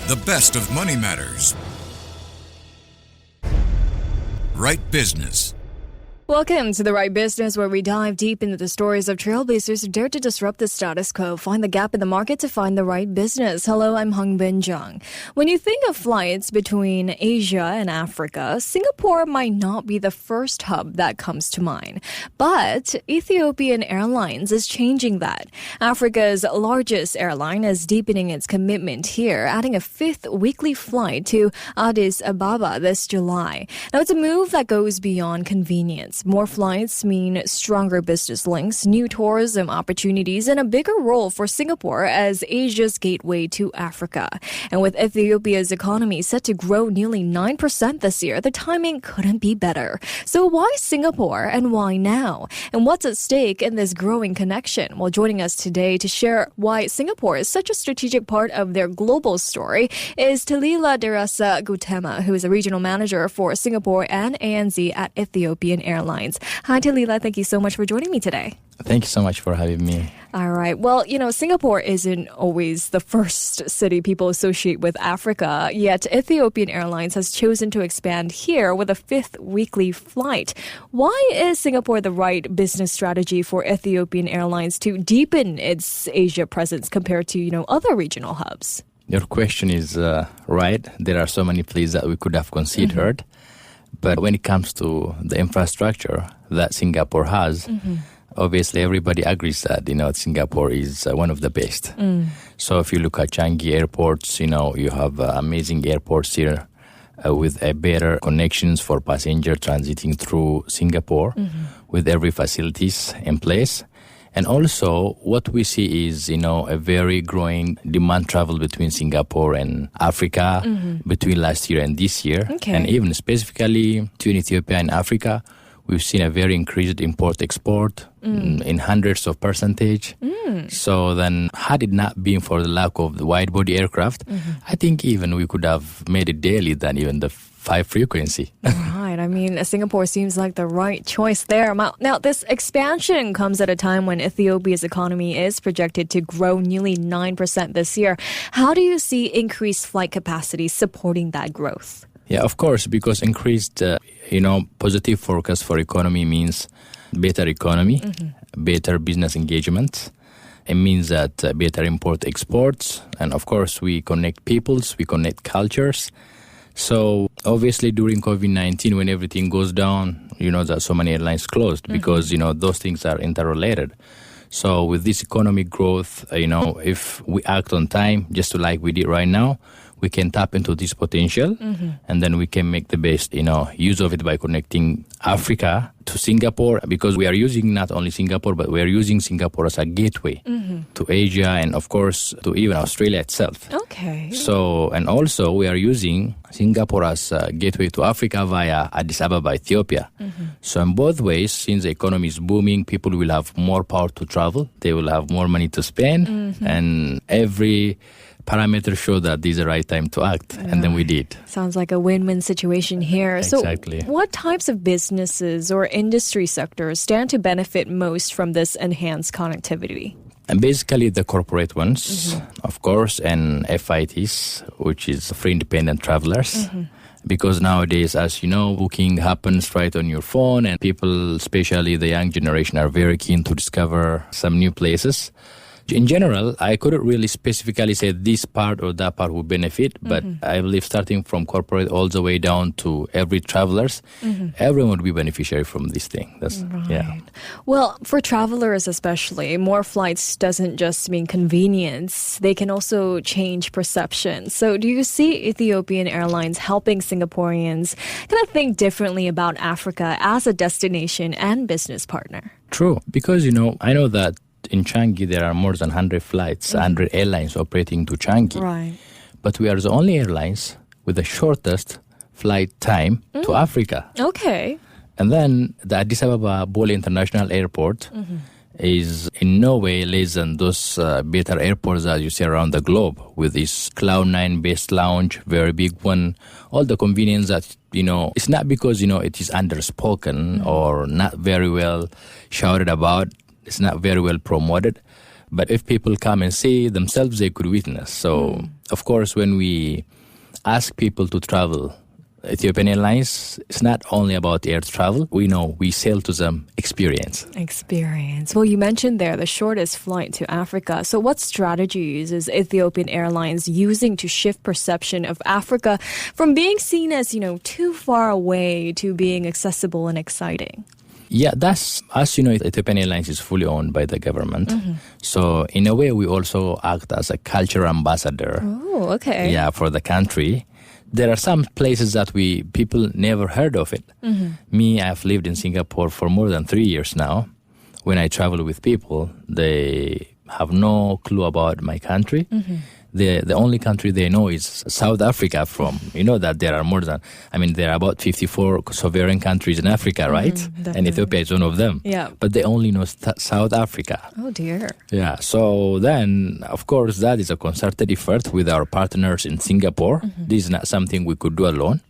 The best of money matters. Right Business. Welcome to The Right Business, where we dive deep into the stories of trailblazers who dare to disrupt the status quo, find the gap in the market to find the right business. Hello, I'm Hongbin Jeong. When you think of flights between Asia and Africa, Singapore might not be the first hub that comes to mind. But Ethiopian Airlines is changing that. Africa's largest airline is deepening its commitment here, adding a fifth weekly flight to Addis Ababa this July. Now, it's a move that goes beyond convenience. More flights mean stronger business links, new tourism opportunities, and a bigger role for Singapore as Asia's gateway to Africa. And with Ethiopia's economy set to grow nearly 9% this year, the timing couldn't be better. So why Singapore and why now? And what's at stake in this growing connection? Well, joining us today to share why Singapore is such a strategic part of their global story is Telila Deressa Gutema, who is a regional manager for Singapore and ANZ at Ethiopian Airlines. Hi, Telila. Thank you so much for joining me today. Thank you so much for having me. All right. Well, Singapore isn't always the first city people associate with Africa, yet Ethiopian Airlines has chosen to expand here with a fifth weekly flight. Why is Singapore the right business strategy for Ethiopian Airlines to deepen its Asia presence compared to, other regional hubs? Your question is right. There are so many places that we could have considered. But when it comes to the infrastructure that Singapore has, obviously everybody agrees that, Singapore is one of the best. So if you look at Changi airports, you have amazing airports here with better connections for passenger transiting through Singapore with every facilities in place. And also, what we see is, a very growing demand travel between Singapore and Africa between last year and this year. Okay. And even specifically between Ethiopia and Africa, we've seen a very increased import-export in hundreds of percentage. So then, had it not been for the lack of the wide-body aircraft, I think even we could have made it daily than even the 5 frequency. Right. I mean, Singapore seems like the right choice there. Now, this expansion comes at a time when Ethiopia's economy is projected to grow nearly 9% this year. How do you see increased flight capacity supporting that growth? Yeah, of course, because increased, positive forecast for economy means better economy, better business engagement. It means that better import exports. And of course, we connect peoples, we connect cultures. So obviously during COVID-19, when everything goes down, that so many airlines closed because, those things are interrelated. So with this economic growth, if we act on time, just like we did right now, we can tap into this potential and then we can make the best, use of it by connecting Africa to Singapore, because we are using not only Singapore, but we are using Singapore as a gateway to Asia and, of course, to even Australia itself. Okay. So, and also we are using Singapore as a gateway to Africa via Addis Ababa, Ethiopia. So in both ways, since the economy is booming, people will have more power to travel. They will have more money to spend. And every parameters show that this is the right time to act, and then we did. Sounds like a win-win situation here. Exactly. So what types of businesses or industry sectors stand to benefit most from this enhanced connectivity? And basically the corporate ones, of course, and FITs, which is free independent travelers. Because nowadays, as you know, booking happens right on your phone, and people, especially the young generation, are very keen to discover some new places. In general, I couldn't really specifically say this part or that part would benefit, but I believe starting from corporate all the way down to every travelers, everyone would be beneficiary from this thing. That's right. Yeah. Well, for travelers especially, more flights doesn't just mean convenience. They can also change perception. So do you see Ethiopian Airlines helping Singaporeans kind of think differently about Africa as a destination and business partner? True, because, I know that in Changi, there are more than 100 flights, 100 airlines operating to Changi. Right. But we are the only airlines with the shortest flight time to Africa. Okay. And then the Addis Ababa Bole International Airport is in no way less than those better airports that you see around the globe, with this Cloud9 based lounge, very big one, all the convenience that, it's not because, it is underspoken or not very well shouted about. It's not very well promoted. But if people come and see themselves, they could witness. So of course, when we ask people to travel Ethiopian Airlines, it's not only about air travel. We sell to them experience. Experience. Well, you mentioned there the shortest flight to Africa. So what strategies is Ethiopian Airlines using to shift perception of Africa from being seen as, too far away to being accessible and exciting? Yeah, that's, as you know, Ethiopian Airlines is fully owned by the government. So in a way, we also act as a cultural ambassador. Oh, okay. Yeah, for the country. There are some places that people never heard of it. Me, I've lived in Singapore for more than 3 years now. When I travel with people, they have no clue about my country. The only country they know is South Africa from. You know that there are about 54 sovereign countries in Africa, right? And Ethiopia is one of them. Yeah. But they only know South Africa. Oh, dear. Yeah. So then, of course, that is a concerted effort with our partners in Singapore. This is not something we could do alone,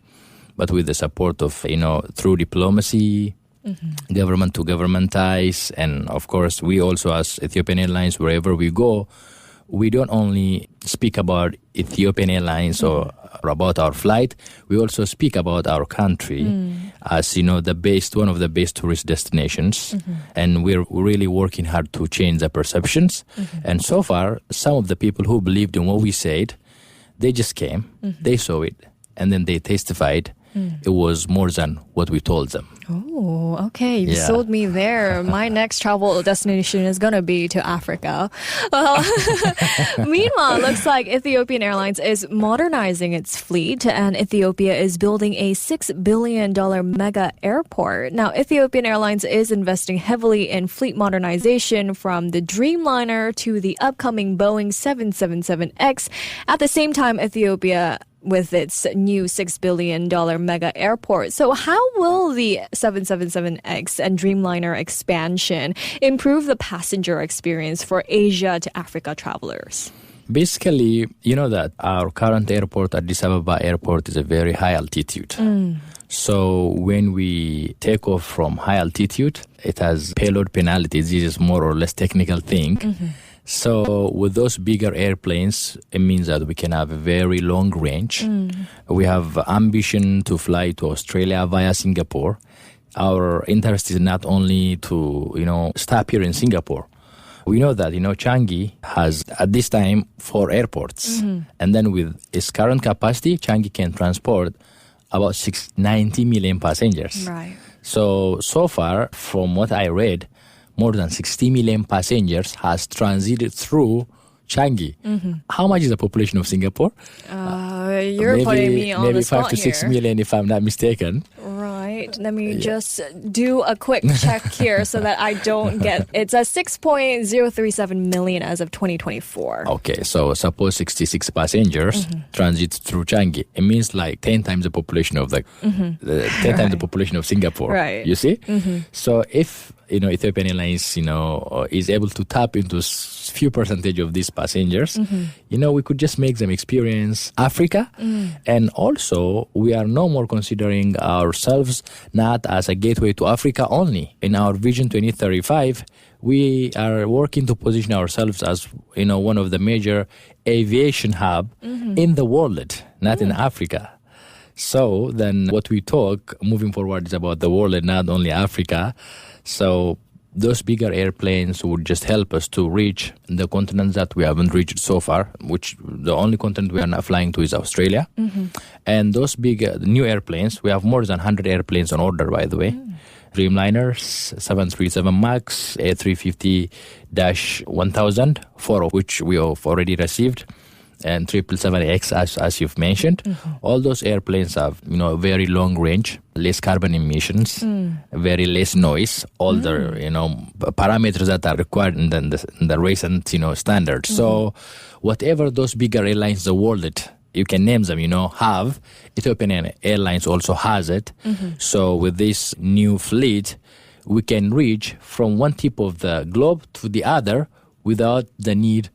but with the support of, through diplomacy, government to government ties. And of course, we also, as Ethiopian Airlines, wherever we go, we don't only speak about Ethiopian Airlines or about our flight. We also speak about our country as, one of the best tourist destinations. And we're really working hard to change the perceptions. And so far, some of the people who believed in what we said, they just came, they saw it, and then they testified. It was more than what we told them. Oh, okay. You sold me there. My next travel destination is going to be to Africa. Well, meanwhile, looks like Ethiopian Airlines is modernizing its fleet, and Ethiopia is building a $6 billion mega airport. Now, Ethiopian Airlines is investing heavily in fleet modernization from the Dreamliner to the upcoming Boeing 777X. At the same time, Ethiopia with its new $6 billion mega airport. So how will the 777X and Dreamliner expansion improve the passenger experience for Asia to Africa travelers? Basically, you know that our current airport, Addis Ababa airport, is a very high altitude. So when we take off from high altitude, it has payload penalties. This is more or less technical thing. So with those bigger airplanes, it means that we can have a very long range. We have ambition to fly to Australia via Singapore. Our interest is not only to, stop here in Singapore. We know that, Changi has, at this time, 4 airports. And then with its current capacity, Changi can transport about 90 million passengers. Right. So far, from what I read, more than 60 million passengers has transited through Changi. How much is the population of Singapore? You're putting me on the spot maybe 5 to 6 million, if I'm not mistaken. Right. Let me just do a quick check here so that I don't get... It's a 6.037 million as of 2024. Okay, so suppose 66 passengers transit through Changi. It means like 10 times the population of 10 times the population of Singapore. Right. You see? So if Ethiopian Airlines, is able to tap into few percentage of these passengers, we could just make them experience Africa. And also, we are no more considering ourselves not as a gateway to Africa only. In our Vision 2035, we are working to position ourselves as, one of the major aviation hub in the world, not in Africa. So then what we talk moving forward is about the world and not only Africa. So those bigger airplanes would just help us to reach the continents that we haven't reached so far, which the only continent we are not flying to is Australia. And those big new airplanes, we have more than 100 airplanes on order, by the way. Dreamliners, 737 MAX, A350-1000, 4 of which we have already received, and 777X, as you've mentioned. All those airplanes have, very long range, less carbon emissions, very less noise, all the, parameters that are required in the recent, standards. So whatever those bigger airlines, the world, you can name them, have, Ethiopian Airlines also has it. So with this new fleet, we can reach from one tip of the globe to the other without the need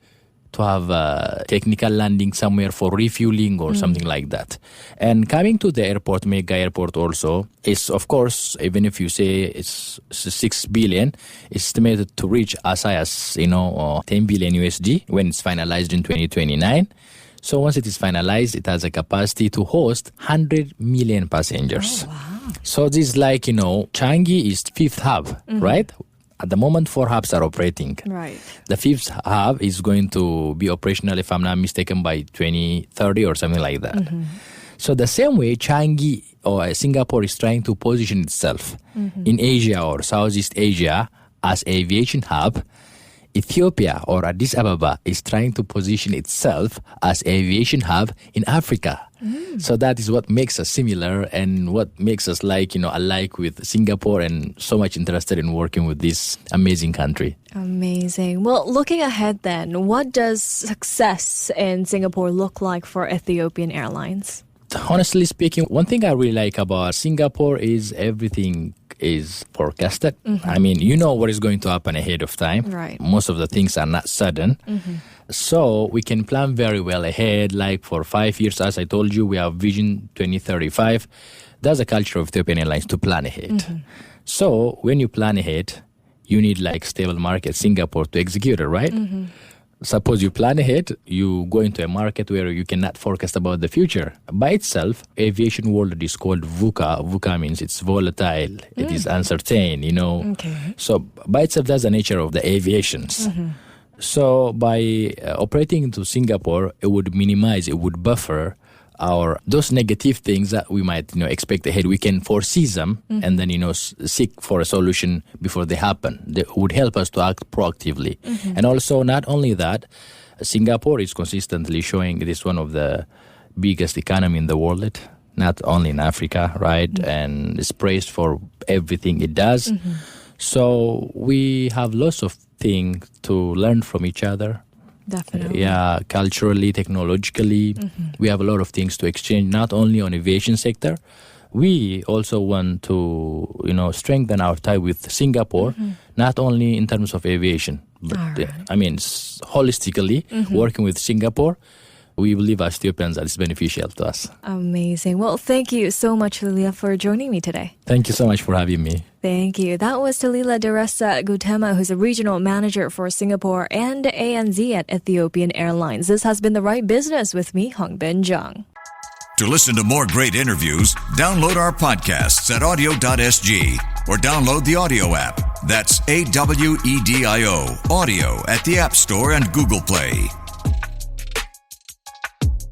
to have a technical landing somewhere for refueling or something like that. And coming to the airport, mega airport also, is of course, even if you say it's 6 billion, it's estimated to reach as high as, 10 billion USD when it's finalized in 2029. So once it is finalized, it has a capacity to host 100 million passengers. Oh, wow. So this is like, Changi is fifth hub, right? At the moment, 4 hubs are operating. Right. The fifth hub is going to be operational, if I'm not mistaken, by 2030 or something like that. So the same way, Changi or Singapore is trying to position itself in Asia or Southeast Asia as aviation hub, Ethiopia or Addis Ababa is trying to position itself as aviation hub in Africa. So that is what makes us similar and what makes us alike with Singapore and so much interested in working with this amazing country. Amazing. Well, looking ahead then, what does success in Singapore look like for Ethiopian Airlines? Honestly speaking, one thing I really like about Singapore is everything is forecasted. I mean, you know what is going to happen ahead of time. Right. Most of the things are not sudden. So we can plan very well ahead, like for 5 years. As I told you, we have Vision 2035. That's a culture of Ethiopian Airlines to plan ahead. So when you plan ahead, you need stable market, Singapore, to execute it, right? Suppose you plan ahead, you go into a market where you cannot forecast about the future. By itself, aviation world is called VUCA. VUCA means it's volatile, it is uncertain, Okay. So by itself, that's the nature of the aviations. So by operating into Singapore, it would minimize, it would buffer those negative things that we might expect ahead. We can foresee them and then seek for a solution before they happen. They would help us to act proactively. And also, not only that, Singapore is consistently showing it is one of the biggest economy in the world, not only in Africa, right? And it's praised for everything it does. So we have lots of things to learn from each other. Definitely. Yeah, culturally, technologically, we have a lot of things to exchange, not only on aviation sector. We also want to, strengthen our tie with Singapore, not only in terms of aviation, but holistically, working with Singapore, we believe as Ethiopians that it's beneficial to us. Amazing. Well, thank you so much, Telila, for joining me today. Thank you so much for having me. Thank you. That was Telila Deressa Gutema, who's a regional manager for Singapore and ANZ at Ethiopian Airlines. This has been The Right Business with me, Hongbin Jeong. To listen to more great interviews, download our podcasts at audio.sg or download the audio app. That's AWEDIO, audio at the App Store and Google Play.